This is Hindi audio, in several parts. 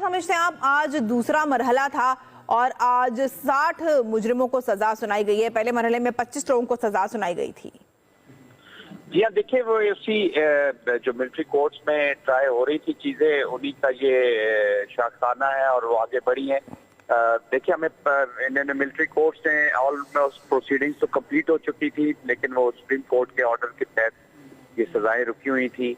समझते हैं आप, आज दूसरा मरहला था और आज 60 मुजरिमों को सजा सुनाई गई है। पहले मरहले में 25 लोगों को सजा सुनाई गई थी। जी हाँ, देखिए वो उसी जो मिलिट्री कोर्ट्स में ट्राई हो रही थी चीजें, उन्हीं का ये शाखाना है और वो आगे बढ़ी हैं। देखिए हमें इंडियन मिलिट्री कोर्ट्स ने ऑलमोस्ट प्रोसीडिंग्स तो कंप्लीट हो चुकी थी, लेकिन वो सुप्रीम कोर्ट के ऑर्डर के तहत ये सजाएं रुकी हुई थी।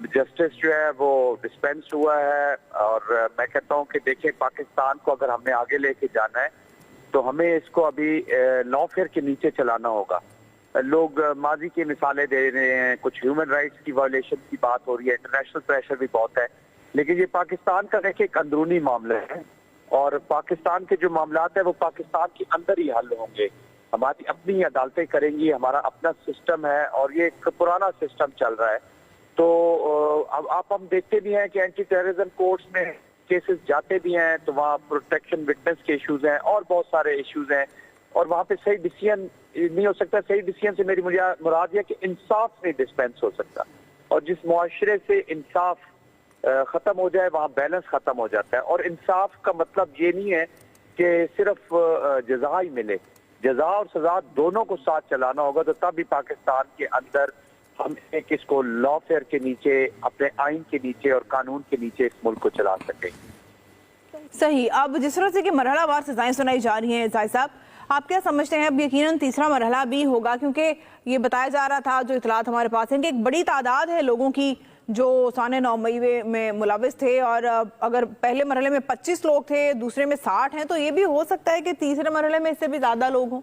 जस्टिस जो है वो डिस्पेंस हुआ है और मैं कहता हूँ कि देखिए पाकिस्तान को अगर हमने आगे लेके जाना है तो हमें इसको अभी लॉफेयर के नीचे चलाना होगा। लोग माजी की मिसालें दे रहे हैं, कुछ ह्यूमन राइट्स की वायलेशन की बात हो रही है, इंटरनेशनल प्रेशर भी बहुत है, लेकिन ये पाकिस्तान का देखिए एक अंदरूनी मामला है और पाकिस्तान के जो मामलात है वो पाकिस्तान के अंदर ही हल होंगे। हमारी अपनी अदालतें करेंगी, हमारा अपना सिस्टम है और ये एक पुराना सिस्टम चल रहा है। तो अब आप हम देखते भी हैं कि एंटी टेररिज्म कोर्ट्स में केसेस जाते भी हैं तो वहाँ प्रोटेक्शन विटनेस के इश्यूज हैं और बहुत सारे इश्यूज हैं और वहाँ पे सही डिसीजन नहीं हो सकता। सही डिसीजन से मेरी मुराद है कि इंसाफ नहीं डिस्पेंस हो सकता और जिस मुआशरे से इंसाफ खत्म हो जाए वहाँ बैलेंस खत्म हो जाता है। और इंसाफ का मतलब ये नहीं है कि सिर्फ जजा ही मिले, जजा और सजा दोनों को साथ चलाना होगा, तो तब भी पाकिस्तान के अंदर हम एक इसको लॉफेयर के नीचे, अपने आइन के नीचे और कानून के नीचे इस मुल्क को चला सकेंगे। सही। अब जिस तरह से कि मरहलावार सजाएं सुनाई जा रही हैं, जाहिद साहब आप क्या समझते हैं अब यकीनन तीसरा मरहला भी होगा, क्योंकि ये बताया जा रहा था, जो इतलात हमारे पास है कि एक बड़ी तादाद है लोगों की जो साने 9 मई में मुलविस थे और अगर पहले मरहले में 25 लोग थे, दूसरे में 60 हैं, तो ये भी हो सकता है कि तीसरे मरहले में इससे भी ज्यादा लोग हों।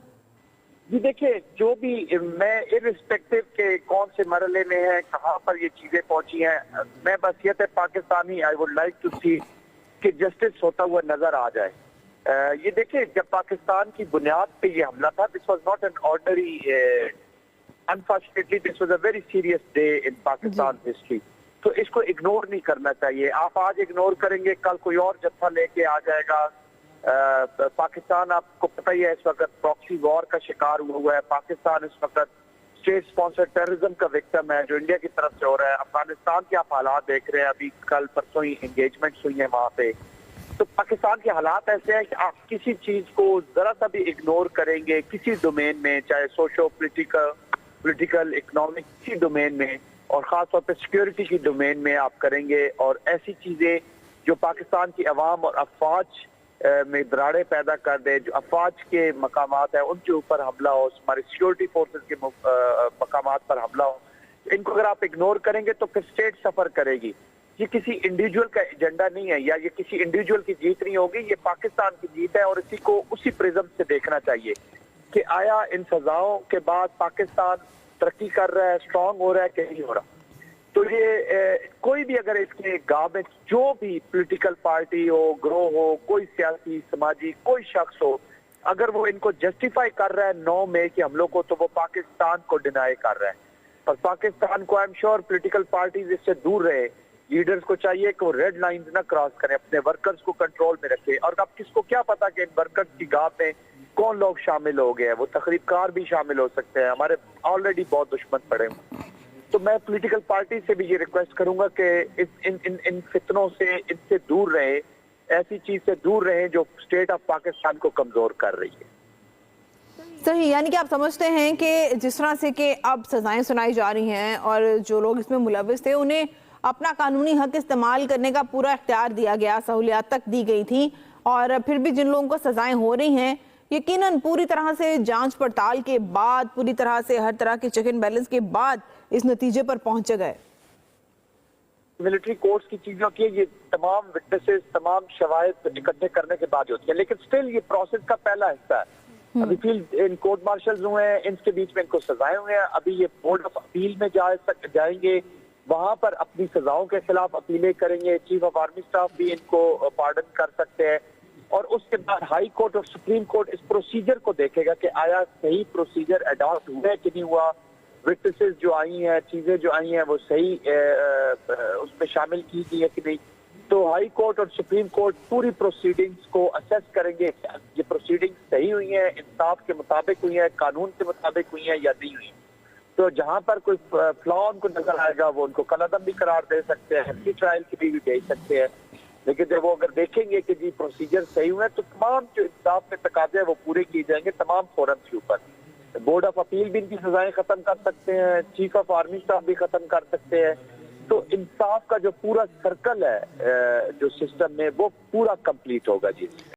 जी देखिए, जो भी मैं इर्रिस्पेक्टिव के कौन से मरहले में है, कहाँ पर ये चीजें पहुंची हैं, मैं बस ये Pakistani I would like to see कि जस्टिस होता हुआ नजर आ जाए। ये देखिए, जब पाकिस्तान की बुनियाद पे ये हमला था, this was not an ordinary, unfortunately this was a very serious day in Pakistan history. तो इसको इग्नोर नहीं करना चाहिए। आप आज इग्नोर करेंगे, कल कोई और जत्था लेके आ जाएगा। पाकिस्तान आपको पता ही है इस वक्त प्रॉक्सी वॉर का शिकार हुआ है। पाकिस्तान इस वक्त स्टेट स्पॉन्सर टेररिज्म का विक्टिम है जो इंडिया की तरफ से हो रहा है। अफगानिस्तान के आप हालात देख रहे हैं, अभी कल परसों ही एंगेजमेंट्स हुई है वहाँ पे। तो पाकिस्तान के हालात ऐसे हैं कि आप किसी चीज को जरा सा भी इग्नोर करेंगे किसी डोमेन में, चाहे सोशो पॉलिटिकल इकोनॉमिक, किसी डोमेन में, और खासतौर पर सिक्योरिटी की डोमेन में आप करेंगे और ऐसी चीजें जो पाकिस्तान की अवाम और अफवाज में दरारें पैदा कर दे, जो अफवाज के मकामात है उनके ऊपर हमला हो, हमारे सिक्योरिटी फोर्सेस के मकामात पर हमला हो, इनको अगर आप इग्नोर करेंगे तो फिर स्टेट सफर करेगी। ये किसी इंडिविजुअल का एजेंडा नहीं है या ये किसी इंडिविजुअल की जीत नहीं होगी, ये पाकिस्तान की जीत है और इसी को उसी प्रिज्म से देखना चाहिए कि आया इन सजाओं के बाद पाकिस्तान तरक्की कर रहा है, स्ट्रांग हो रहा है कि नहीं हो रहा। तो ये कोई भी अगर इसके गांव में जो भी पॉलिटिकल पार्टी हो, ग्रोह हो, कोई सियासी समाजी कोई शख्स हो, अगर वो इनको जस्टिफाई कर रहा है 9 मई के हमलों को, तो वो पाकिस्तान को डिनाई कर रहा है। और पाकिस्तान को I am sure political parties इससे दूर रहे, लीडर्स को चाहिए कि वो रेड लाइंस ना क्रॉस करें, अपने वर्कर्स को कंट्रोल में रखें। और अब किसको क्या पता कि इन वर्कर्स की गांव में कौन लोग शामिल हो गए हैं, वो तकरीबकार भी शामिल हो सकते हैं, हमारे ऑलरेडी बहुत दुश्मन पड़े हैं। तो मैं पॉलिटिकल पार्टी से भी ये रिक्वेस्ट करूंगा कि इन फितनों से, इनसे दूर रहे, ऐसी चीज से दूर रहे जो स्टेट ऑफ पाकिस्तान को कमजोर कर रही है। सही। यानी कि आप समझते हैं कि जिस तरह से कि अब सजाएं सुनाई जा रही हैं और जो लोग इसमें मुलविस थे उन्हें अपना कानूनी हक इस्तेमाल करने का पूरा इख्तियार दिया गया, सहूलियात तक दी गई थी, और फिर भी जिन लोगों को सजाएं हो रही हैं यकीनन पूरी तरह से जांच पड़ताल के बाद, पूरी तरह से हर तरह के चेक एंड बैलेंस के बाद इस नतीजे पर पहुंचे गए। मिलिट्री कोर्ट्स की चीजों की ये तमाम विटनेसेस, तमाम शवाहिद इकट्ठे करने के बाद होती है, लेकिन स्टिल ये प्रोसेस का पहला हिस्सा है। अभी फील्ड इन कोर्ट मार्शल्स हुए हैं, इनके बीच में इनको सजाएं हुए हैं, अभी ये बोर्ड ऑफ अपील में जाएंगे, वहां पर अपनी सजाओं के खिलाफ अपीलें करेंगे। चीफ ऑफ आर्मी स्टाफ भी इनको पार्डन कर सकते हैं और उसके बाद हाई कोर्ट और सुप्रीम कोर्ट इस प्रोसीजर को देखेगा कि आया सही प्रोसीजर अडॉप्ट हुआ है कि नहीं हुआ, विटनेसेस जो आई हैं, चीजें जो आई हैं वो सही उसमें शामिल की गई है कि नहीं। तो हाई कोर्ट और सुप्रीम कोर्ट पूरी प्रोसीडिंग्स को असेस करेंगे, ये प्रोसीडिंग्स सही हुई हैं, इंसाफ के मुताबिक हुई हैं, कानून के मुताबिक हुई हैं या नहीं हुई। तो जहां पर कोई फ्लॉ उनको नजर आएगा वो उनको कलअदम भी करार दे सकते हैं, ट्रायल के लिए भी भेज सकते हैं। लेकिन जब वो अगर देखेंगे कि जी प्रोसीजर सही हुए तो तमाम जो इंसाफ में तकाजे हैं वो पूरे किए जाएंगे तमाम फोरम के ऊपर। बोर्ड ऑफ अपील भी इनकी सजाएं खत्म कर सकते हैं, चीफ ऑफ आर्मी स्टाफ भी खत्म कर सकते हैं। तो इंसाफ का जो पूरा सर्कल है जो सिस्टम में वो पूरा कंप्लीट होगा जी।